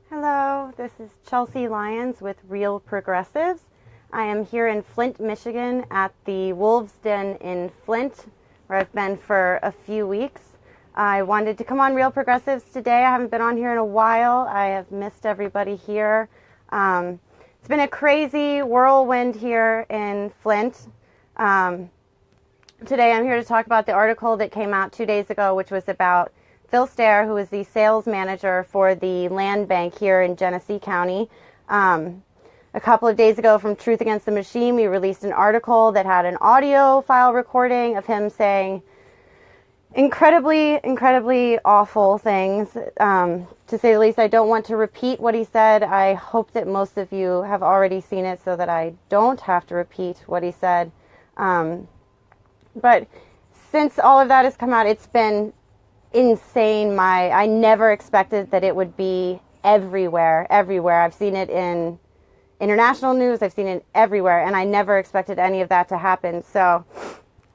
Hello, this is Chelsea Lyons with Real Progressives. I am here in Flint, Michigan at the Wolves Den in Flint, where I've been for a few weeks. I wanted to come on Real Progressives today. I haven't been on here in a while. I have missed everybody here. It's been a crazy whirlwind here in Flint. Today I'm here to talk about the article that came out 2 days ago, which was about Phil Stair, who is the sales manager for the land bank here in Genesee County. A couple of days ago from Truth Against the Machine, we released an article that had an audio file recording of him saying incredibly awful things, to say the least. I don't want to repeat what he said. I hope that most of you have already seen it so that I don't have to repeat what he said. But since all of that has come out, it's been insane. I never expected that it would be everywhere. I've seen it in international news. I've seen it everywhere, and I never expected any of that to happen. So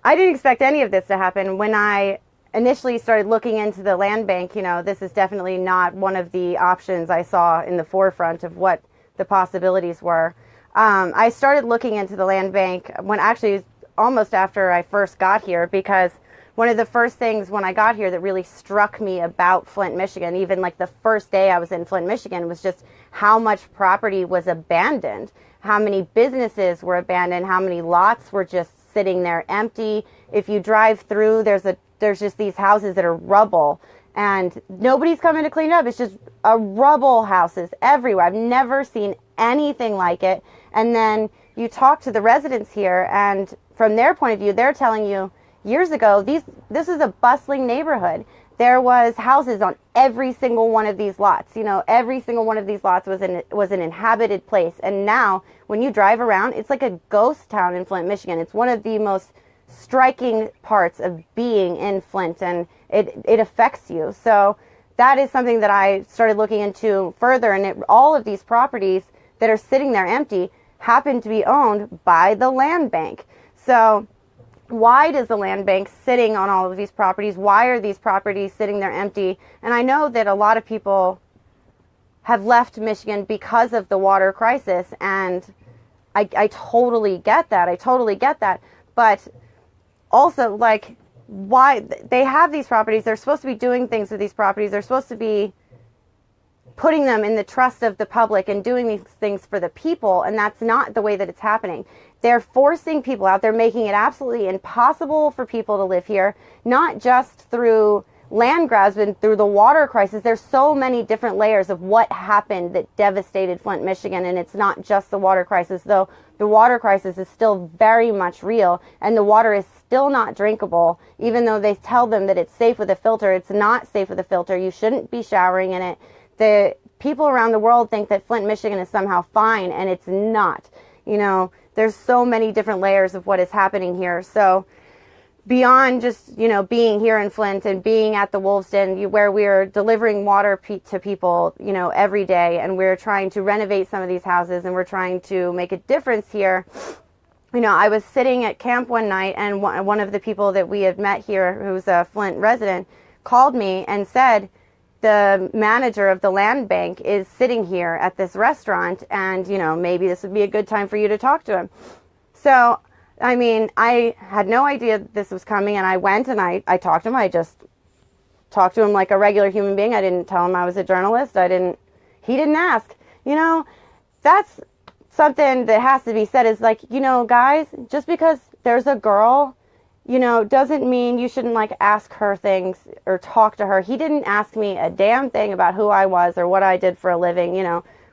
I didn't expect any of this to happen. When I initially started looking into the land bank, this is definitely not one of the options I saw in the forefront of what the possibilities were. I started looking into the land bank when actually almost after I first got here, because one of the first things when I got here that really struck me about Flint, Michigan, even like the first day I was in Flint, Michigan, was just how much property was abandoned, how many businesses were abandoned, how many lots were just sitting there empty. If you drive through, there's just these houses that are rubble, and nobody's coming to clean it up. It's just rubble houses everywhere. I've never seen anything like it. And then you talk to the residents here, and from their point of view, they're telling you, years ago, this is a bustling neighborhood. There was houses on every single one of these lots. Every single one of these lots was an inhabited place. And now, when you drive around, it's like a ghost town in Flint, Michigan. It's one of the most striking parts of being in Flint, and it affects you. So that is something that I started looking into further. And all of these properties that are sitting there empty happen to be owned by the land bank. So why does the land bank sitting on all of these properties? Why are these properties sitting there empty? And I know that a lot of people have left Michigan because of the water crisis, and I totally get that. But also, why they have these properties? They're supposed to be doing things with these properties. They're supposed to be putting them in the trust of the public and doing these things for the people, and that's not the way that it's happening. They're forcing people out. They're making it absolutely impossible for people to live here, not just through land grabs, but through the water crisis. There's so many different layers of what happened that devastated Flint, Michigan, and it's not just the water crisis, though the water crisis is still very much real, and the water is still not drinkable. Even though they tell them that it's safe with a filter, it's not safe with a filter. You shouldn't be showering in it. The people around the world think that Flint, Michigan is somehow fine, and it's not. There's so many different layers of what is happening here. So beyond just, being here in Flint and being at the Wolves Den, where we're delivering water to people, every day, and we're trying to renovate some of these houses, and we're trying to make a difference here. I was sitting at camp one night, and one of the people that we had met here, who's a Flint resident, called me and said, the manager of the land bank is sitting here at this restaurant, and, maybe this would be a good time for you to talk to him. So, I had no idea this was coming, and I went and I talked to him. I just talked to him like a regular human being. I didn't tell him I was a journalist. He didn't ask. That's something that has to be said, is guys, just because there's a girl, doesn't mean you shouldn't ask her things or talk to her. He didn't ask me a damn thing about who I was or what I did for a living,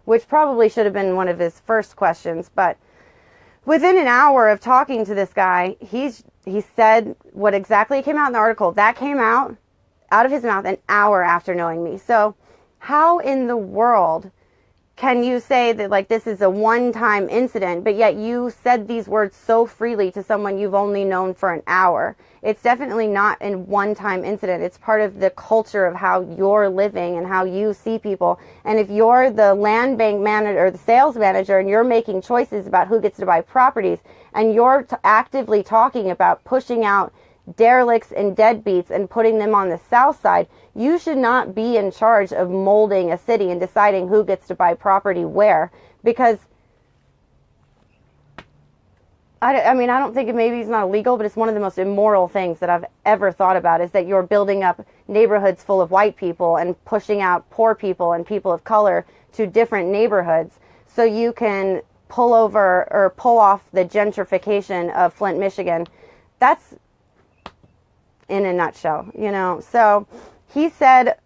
which probably should have been one of his first questions. But within an hour of talking to this guy, he said what exactly came out in the article. That came out of his mouth an hour after knowing me. So how in the world can you say that this is a one-time incident, but yet you said these words so freely to someone you've only known for an hour? It's definitely not a one-time incident. It's part of the culture of how you're living and how you see people. And if you're the land bank manager or the sales manager and you're making choices about who gets to buy properties, and you're actively talking about pushing out derelicts and deadbeats and putting them on the south side. You should not be in charge of molding a city and deciding who gets to buy property where, because I mean, I don't think maybe it's not illegal, but it's one of the most immoral things that I've ever thought about, is that you're building up neighborhoods full of white people and pushing out poor people and people of color to different neighborhoods so you can pull over or pull off the gentrification of Flint, Michigan. That's in a nutshell, you know. So he said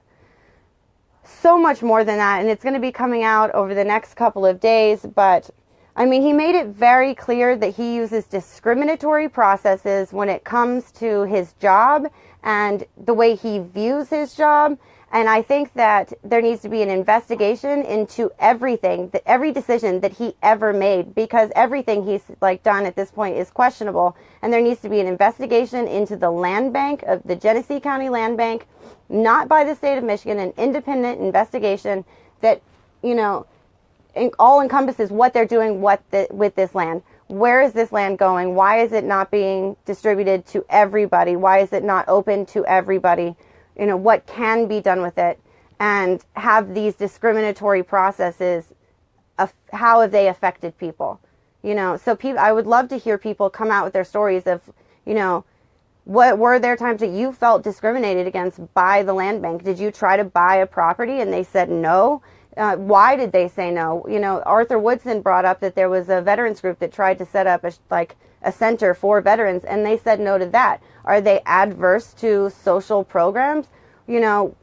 so much more than that, and it's going to be coming out over the next couple of days, but I mean, he made it very clear that he uses discriminatory processes when it comes to his job and the way he views his job. And I think that there needs to be an investigation into everything, that every decision that he ever made, because everything he's done at this point is questionable. And there needs to be an investigation into the land bank of the Genesee County Land Bank, not by the state of Michigan, an independent investigation that, you know, all encompasses what they're doing with this land. Where is this land going? Why is it not being distributed to everybody? Why is it not open to everybody? You know, what can be done with it? And have these discriminatory processes, how have they affected people? You know, so I would love to hear people come out with their stories of, you know, what were there times that you felt discriminated against by the land bank? Did you try to buy a property and they said no? Why did they say no? You know, Arthur Woodson brought up that there was a veterans group that tried to set up a center for veterans, and they said no to that. Are they adverse to social programs? You know,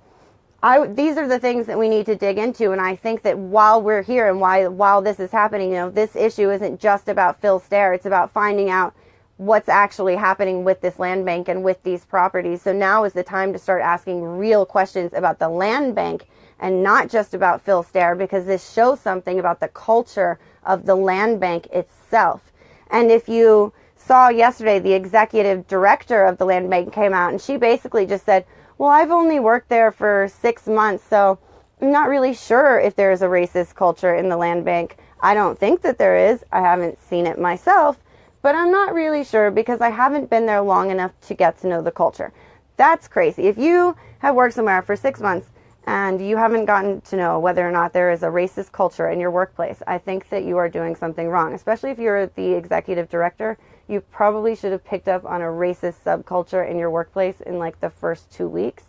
these are the things that we need to dig into, and I think that while we're here and while this is happening, you know, this issue isn't just about Phil Stair. It's about finding out what's actually happening with this land bank and with these properties. So now is the time to start asking real questions about the land bank and not just about Phil Stair, because this shows something about the culture of the land bank itself. And if you saw yesterday, the executive director of the land bank came out and she basically just said, well, I've only worked there for 6 months, so I'm not really sure if there is a racist culture in the land bank. I don't think that there is. I haven't seen it myself, but I'm not really sure because I haven't been there long enough to get to know the culture. That's crazy. If you have worked somewhere for 6 months and you haven't gotten to know whether or not there is a racist culture in your workplace, I think that you are doing something wrong. Especially if you're the executive director, you probably should have picked up on a racist subculture in your workplace in the first 2 weeks.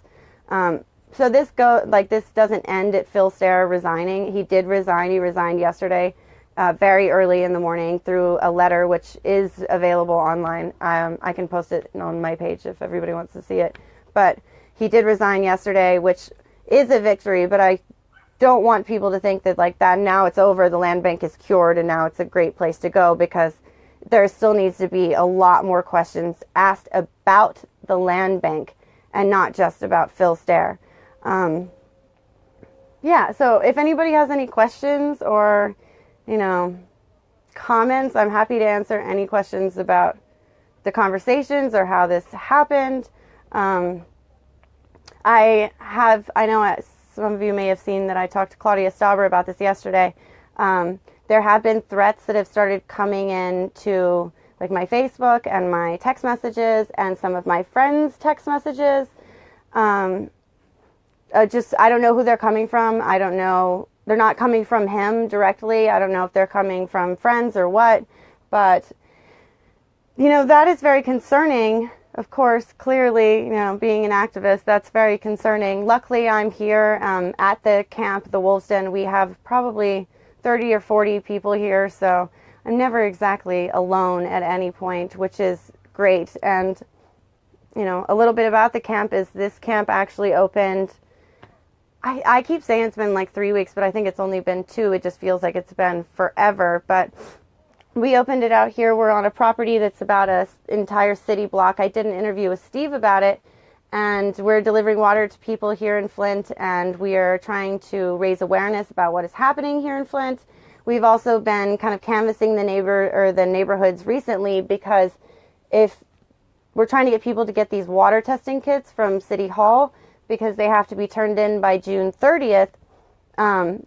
So this doesn't end at Phil Stair resigning. He did resign. He resigned yesterday, very early in the morning, through a letter which is available online. I can post it on my page if everybody wants to see it. But he did resign yesterday, which is a victory, but I don't want people to think that that now it's over, the land bank is cured, and now it's a great place to go, because there still needs to be a lot more questions asked about the land bank and not just about Phil Stair. Yeah, so if anybody has any questions or, you know, comments, I'm happy to answer any questions about the conversations or how this happened. I know some of you may have seen that I talked to Claudia Stauber about this yesterday. There have been threats that have started coming in to my Facebook and my text messages and some of my friends' text messages. I don't know who they're coming from. I don't know. They're not coming from him directly. I don't know if they're coming from friends or what, but you know, that is very concerning. Of course, clearly, you know, being an activist, that's very concerning. Luckily, I'm here at the camp, the Wolves Den. We have probably 30 or 40 people here, so I'm never exactly alone at any point, which is great. And, you know, a little bit about the camp is this camp actually opened, I keep saying it's been 3 weeks, but I think it's only been 2. It just feels like it's been forever. But we opened it out here. We're on a property that's about an entire city block. I did an interview with Steve about it, and we're delivering water to people here in Flint, and we are trying to raise awareness about what is happening here in Flint. We've also been kind of canvassing the neighborhoods recently, because if we're trying to get people to get these water testing kits from City Hall, because they have to be turned in by June 30th.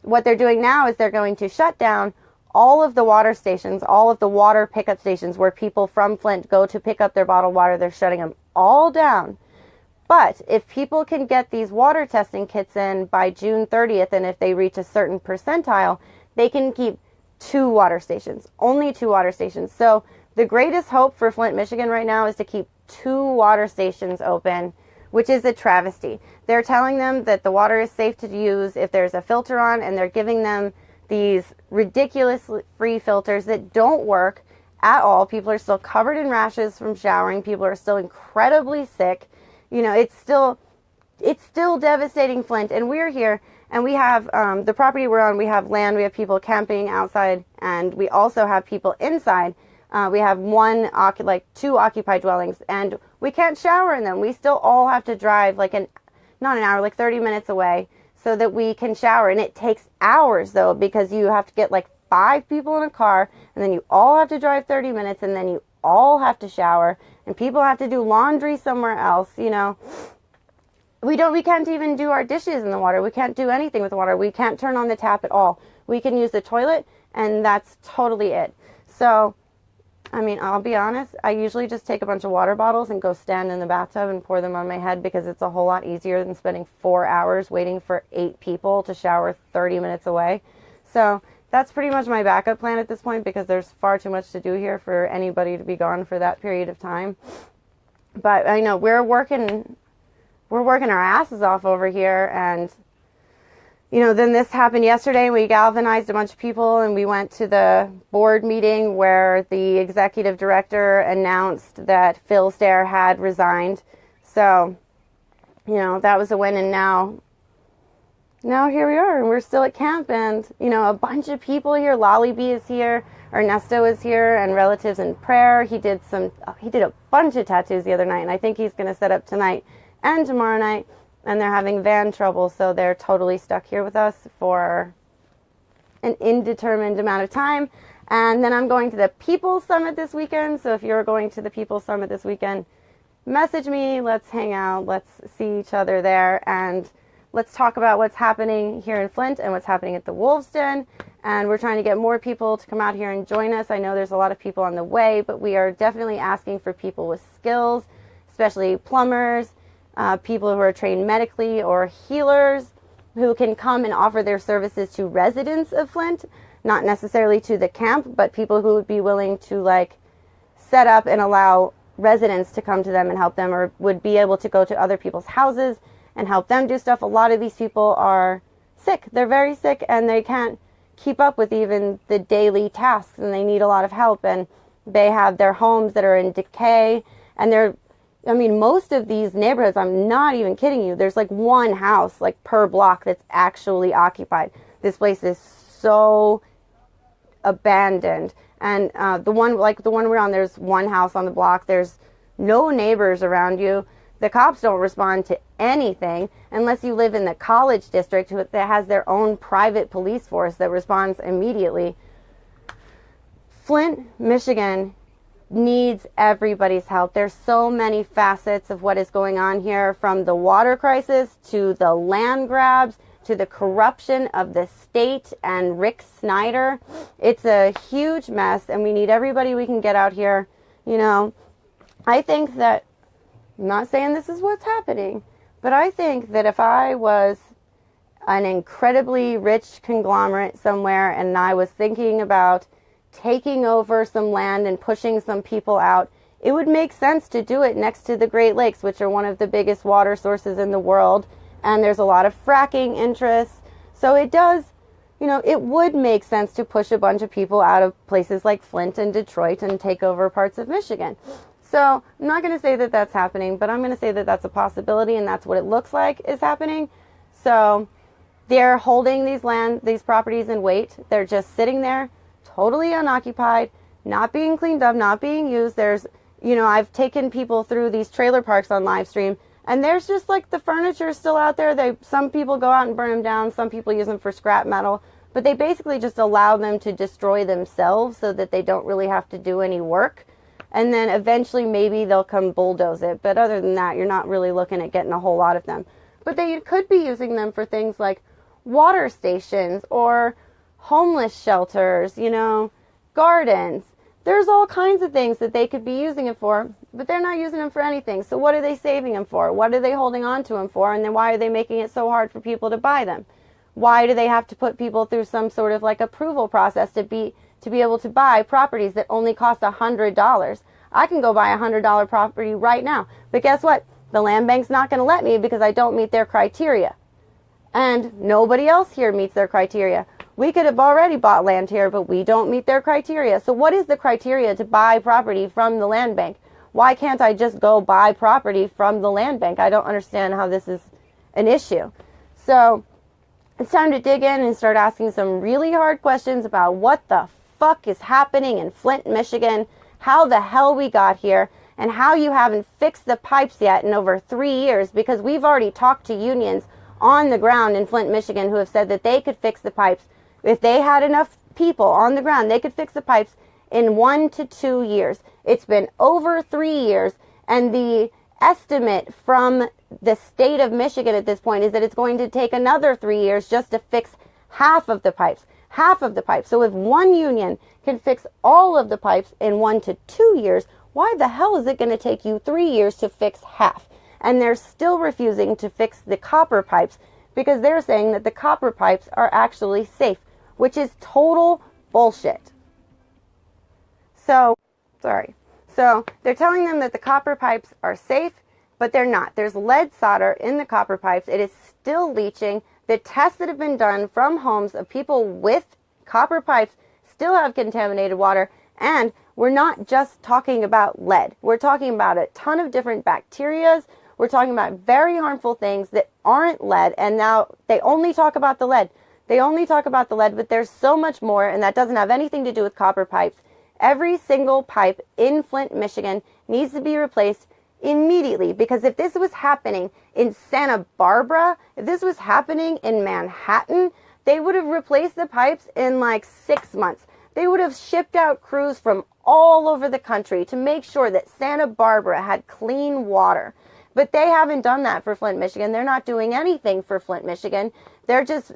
What they're doing now is they're going to shut down all of the water stations, all of the water pickup stations where people from Flint go to pick up their bottled water, they're shutting them all down. But if people can get these water testing kits in by June 30th, and if they reach a certain percentile, they can keep 2 water stations, only 2 water stations. So the greatest hope for Flint, Michigan right now is to keep 2 water stations open, which is a travesty. They're telling them that the water is safe to use if there's a filter on, and they're giving them these ridiculous free filters that don't work at all. People are still covered in rashes from showering. People are still incredibly sick. You know, it's still devastating Flint. And we're here, and we have the property we're on, we have land, we have people camping outside, and we also have people inside. We have 2 occupied dwellings, and we can't shower in them. We still all have to drive like not an hour, like 30 minutes away so that we can shower. And it takes hours though, because you have to get like 5 people in a car, and then you all have to drive 30 minutes, and then you all have to shower, and people have to do laundry somewhere else. You know, we can't even do our dishes in the water. We can't do anything with the water. We can't turn on the tap at all. We can use the toilet, and that's totally it. So, I mean, I'll be honest, I usually just take a bunch of water bottles and go stand in the bathtub and pour them on my head, because it's a whole lot easier than spending 4 hours waiting for 8 people to shower 30 minutes away. So that's pretty much my backup plan at this point, because there's far too much to do here for anybody to be gone for that period of time. But I know we're working our asses off over here, and you know, then this happened yesterday. We galvanized a bunch of people, and we went to the board meeting where the executive director announced that Phil Stair had resigned. So, you know, that was a win. And now here we are, and we're still at camp, and, you know, a bunch of people here. Lolly B is here, Ernesto is here, and Relatives in Prayer. He did a bunch of tattoos the other night, and I think he's going to set up tonight and tomorrow night. And they're having van trouble, so they're totally stuck here with us for an indeterminate amount of time. And then I'm going to the People's Summit this weekend, so if you're going to the People's Summit this weekend, message me, let's hang out, let's see each other there, and let's talk about what's happening here in Flint and what's happening at the Wolves Den. And we're trying to get more people to come out here and join us. I know there's a lot of people on the way, but we are definitely asking for people with skills, especially plumbers, people who are trained medically, or healers who can come and offer their services to residents of Flint, not necessarily to the camp, but people who would be willing to like set up and allow residents to come to them and help them, or would be able to go to other people's houses and help them do stuff. A lot of these people are sick. They're very sick, and they can't keep up with even the daily tasks, and they need a lot of help, and they have their homes that are in decay, and most of these neighborhoods, I'm not even kidding you, there's like one house like per block that's actually occupied. This place is so abandoned. And the one we're on, there's one house on the block. There's no neighbors around you. The cops don't respond to anything unless you live in the college district that has their own private police force that responds immediately. Flint, Michigan needs everybody's help. There's so many facets of what is going on here, from the water crisis to the land grabs to the corruption of the state and Rick Snyder. It's a huge mess, and we need everybody we can get out here. You know, I think that, I'm not saying this is what's happening, but I think that if I was an incredibly rich conglomerate somewhere and I was thinking about taking over some land and pushing some people out, it would make sense to do it next to the Great Lakes, which are one of the biggest water sources in the world. And there's a lot of fracking interests. So it does, you know, it would make sense to push a bunch of people out of places like Flint and Detroit and take over parts of Michigan. So I'm not going to say that that's happening, but I'm going to say that that's a possibility, and that's what it looks like is happening. So they're holding these properties in wait. They're just sitting there, totally unoccupied, not being cleaned up, not being used. There's, you know, I've taken people through these trailer parks on live stream, and there's just like the furniture is still out there. Some people go out and burn them down. Some people use them for scrap metal, but they basically just allow them to destroy themselves so that they don't really have to do any work. And then eventually maybe they'll come bulldoze it. But other than that, you're not really looking at getting a whole lot of them. But they could be using them for things like water stations or homeless shelters, gardens. There's all kinds of things that they could be using it for, but they're not using them for anything. So what are they saving them for? What are they holding on to them for? And then why are they making it so hard for people to buy them? Why do they have to put people through some sort of like approval process to be able to buy properties that only cost $100? I can go buy a $100 property right now. But guess what? The land bank's not going to let me because I don't meet their criteria. And nobody else here meets their criteria. We could have already bought land here, but we don't meet their criteria. So what is the criteria to buy property from the land bank? Why can't I just go buy property from the land bank? I don't understand how this is an issue. So it's time to dig in and start asking some really hard questions about what the fuck is happening in Flint, Michigan, how the hell we got here, and how you haven't fixed the pipes yet in over 3 years, because we've already talked to unions on the ground in Flint, Michigan, who have said that they could fix the pipes. If they had enough people on the ground, they could fix the pipes in 1 to 2 years. It's been over 3 years, and the estimate from the state of Michigan at this point is that it's going to take another 3 years just to fix half of the pipes. Half of the pipes. So if one union can fix all of the pipes in 1 to 2 years, why the hell is it going to take you 3 years to fix half? And they're still refusing to fix the copper pipes because they're saying that the copper pipes are actually safe, which is total bullshit. So they're telling them that the copper pipes are safe, but they're not. There's lead solder in the copper pipes. It is still leaching. The tests that have been done from homes of people with copper pipes still have contaminated water. And we're not just talking about lead. We're talking about a ton of different bacterias. We're talking about very harmful things that aren't lead. And now they only talk about the lead. They only talk about the lead, but there's so much more, and that doesn't have anything to do with copper pipes. Every single pipe in Flint, Michigan needs to be replaced immediately, because if this was happening in Santa Barbara, if this was happening in Manhattan, they would have replaced the pipes in like 6 months. They would have shipped out crews from all over the country to make sure that Santa Barbara had clean water. But they haven't done that for Flint, Michigan. They're not doing anything for Flint, Michigan. They're just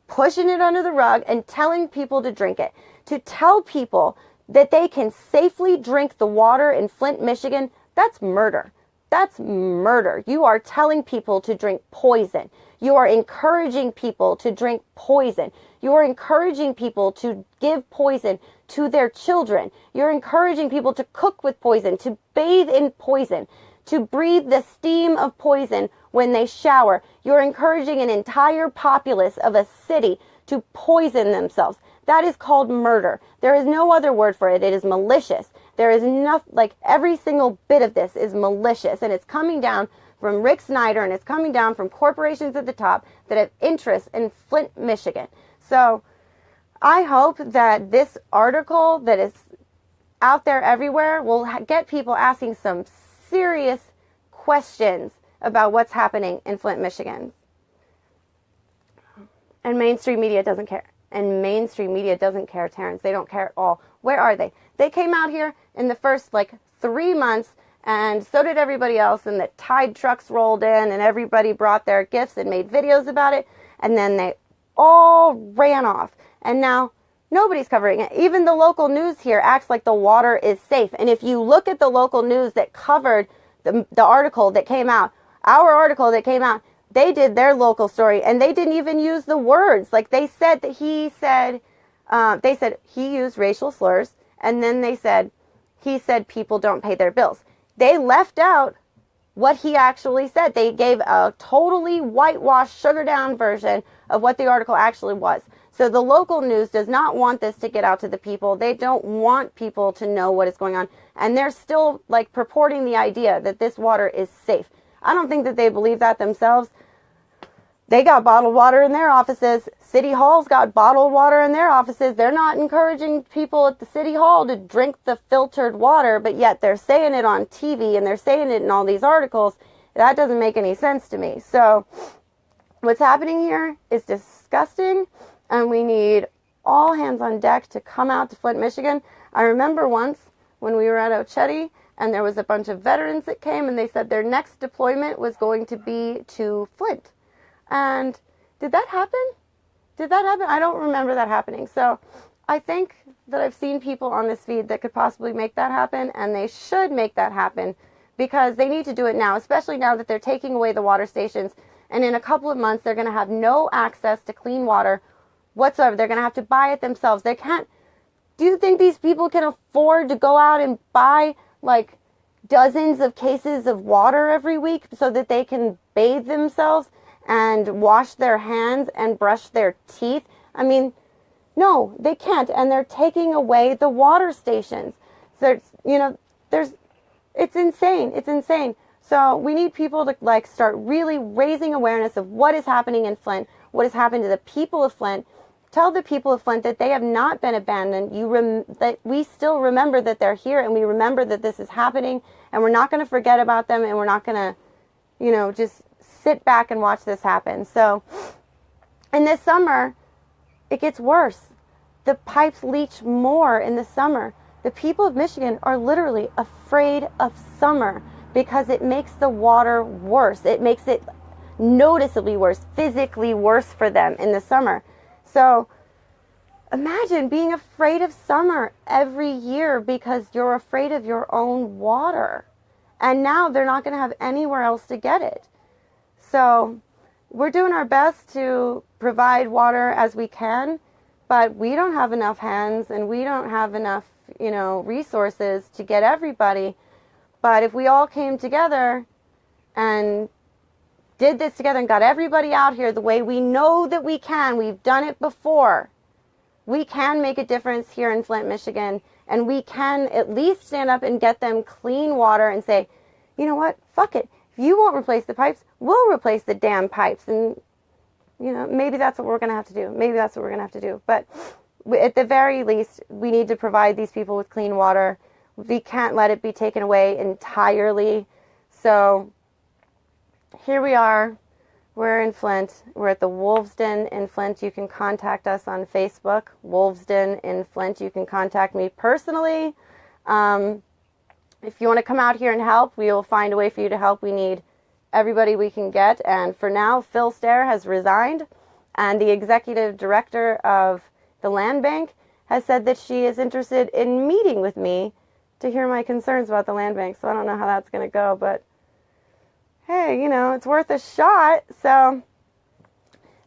pushing it under the rug and telling people to drink it. To tell people that they can safely drink the water in Flint, Michigan, that's murder. That's murder. You are telling people to drink poison. You are encouraging people to drink poison. You are encouraging people to give poison to their children. You're encouraging people to cook with poison, to bathe in poison, to breathe the steam of poison when they shower. You're encouraging an entire populace of a city to poison themselves. That is called murder. There is no other word for it. It is malicious. There is nothing, like every single bit of this is malicious, and it's coming down from Rick Snyder, and it's coming down from corporations at the top that have interests in Flint, Michigan. So I hope that this article that is out there everywhere will get people asking some serious questions about what's happening in Flint, Michigan. And mainstream media doesn't care. And mainstream media doesn't care, Terrence. They don't care at all. Where are they? They came out here in the first 3 months, and so did everybody else, and the Tide trucks rolled in, and everybody brought their gifts and made videos about it, and then they all ran off. And now nobody's covering it. Even the local news here acts like the water is safe. And if you look at the local news that covered the article that came out, our article that came out, they did their local story, and they didn't even use the words. Like, they said that he used racial slurs, and then he said people don't pay their bills. They left out what he actually said. They gave a totally whitewashed, sugared down version of what the article actually was. So the local news does not want this to get out to the people. They don't want people to know what is going on. And they're still purporting the idea that this water is safe. I don't think that they believe that themselves. They got bottled water in their offices. City Hall's got bottled water in their offices. They're not encouraging people at the City Hall to drink the filtered water, but yet they're saying it on TV and they're saying it in all these articles. That doesn't make any sense to me. So what's happening here is disgusting, and we need all hands on deck to come out to Flint, Michigan. I remember once when we were at Ochetti, and there was a bunch of veterans that came, and they said their next deployment was going to be to Flint. And did that happen? Did that happen? I don't remember that happening. So I think that I've seen people on this feed that could possibly make that happen, and they should make that happen because they need to do it now, especially now that they're taking away the water stations. And in a couple of months, they're going to have no access to clean water whatsoever. They're going to have to buy it themselves. They can't. Do you think these people can afford to go out and buy like dozens of cases of water every week so that they can bathe themselves and wash their hands and brush their teeth? I mean, no, they can't. And they're taking away the water stations. So, it's insane. It's insane. So we need people to like start really raising awareness of what is happening in Flint, what has happened to the people of Flint. Tell the people of Flint that they have not been abandoned. That we still remember that they're here, and we remember that this is happening, and we're not going to forget about them, and we're not going to, just sit back and watch this happen. So, in this summer, it gets worse. The pipes leach more in the summer. The people of Michigan are literally afraid of summer because it makes the water worse. It makes it noticeably worse, physically worse for them in the summer. So imagine being afraid of summer every year because you're afraid of your own water. And now they're not going to have anywhere else to get it. So we're doing our best to provide water as we can, but we don't have enough hands and we don't have enough, resources to get everybody. But if we all came together and did this together and got everybody out here the way we know that we can, we've done it before, we can make a difference here in Flint, Michigan, and we can at least stand up and get them clean water and say, you know what, fuck it. If you won't replace the pipes, we'll replace the damn pipes. And, maybe that's what we're going to have to do. Maybe that's what we're going to have to do. But at the very least, we need to provide these people with clean water. We can't let it be taken away entirely. So here we are. We're in Flint. We're at the Wolves Den in Flint. You can contact us on Facebook, Wolves Den in Flint. You can contact me personally. If you want to come out here and help, we will find a way for you to help. We need everybody we can get. And for now, Phil Stair has resigned. And the executive director of the land bank has said that she is interested in meeting with me to hear my concerns about the land bank. So I don't know how that's going to go, but hey, it's worth a shot. So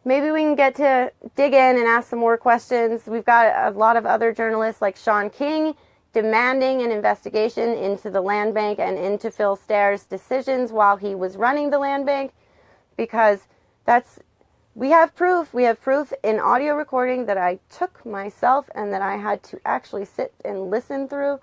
maybe we can get to dig in and ask some more questions. We've got a lot of other journalists like Sean King demanding an investigation into the land bank and into Phil Stair's decisions while he was running the land bank, because we have proof. We have proof in audio recording that I took myself and that I had to actually sit and listen through,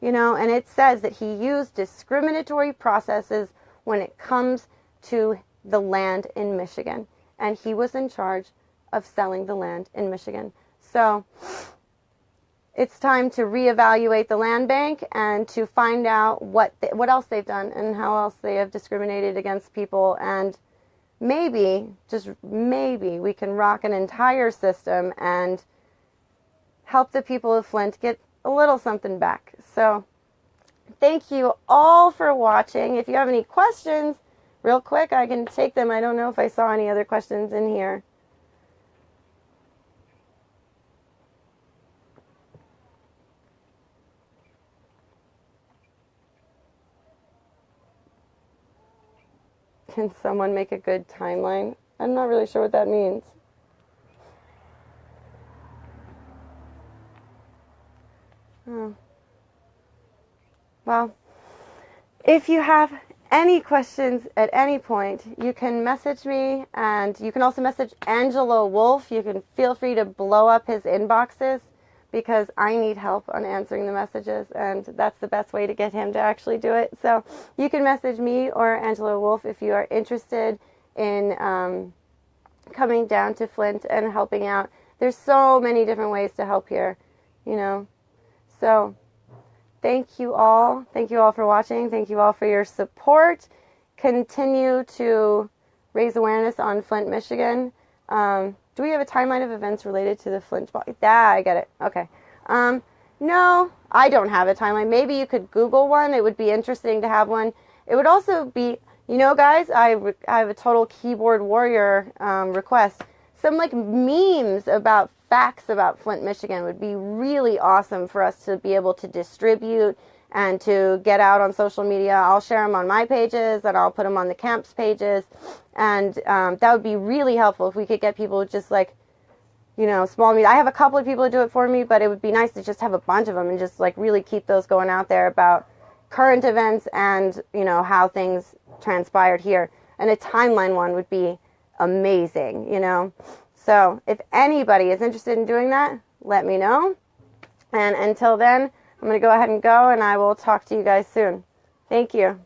and it says that he used discriminatory processes when it comes to the land in Michigan. And he was in charge of selling the land in Michigan. So it's time to reevaluate the land bank and to find out what else they've done and how else they have discriminated against people. And maybe, just maybe, we can rock an entire system and help the people of Flint get a little something back. So thank you all for watching. If you have any questions, real quick, I can take them. I don't know if I saw any other questions in here. Can someone make a good timeline? I'm not really sure what that means. Oh. Well, if you have any questions at any point, you can message me, and you can also message Angelo Wolf. You can feel free to blow up his inboxes because I need help on answering the messages, and that's the best way to get him to actually do it. So you can message me or Angelo Wolf if you are interested in coming down to Flint and helping out. There's so many different ways to help here, So thank you all. Thank you all for watching. Thank you all for your support. Continue to raise awareness on Flint, Michigan. Do we have a timeline of events related to the Flint? I get it. Okay. No, I don't have a timeline. Maybe you could Google one. It would be interesting to have one. It would also be, guys, I have a total keyboard warrior request. some like memes about facts about Flint, Michigan would be really awesome for us to be able to distribute and to get out on social media. I'll share them on my pages and I'll put them on the camp's pages. And that would be really helpful if we could get people just like, you know, small media. I have a couple of people who do it for me, but it would be nice to just have a bunch of them and just like really keep those going out there about current events and, you know, how things transpired here. And a timeline one would be amazing, you know. So if anybody is interested in doing that, let me know. And until then, I'm going to go ahead and go, and I will talk to you guys soon. Thank you.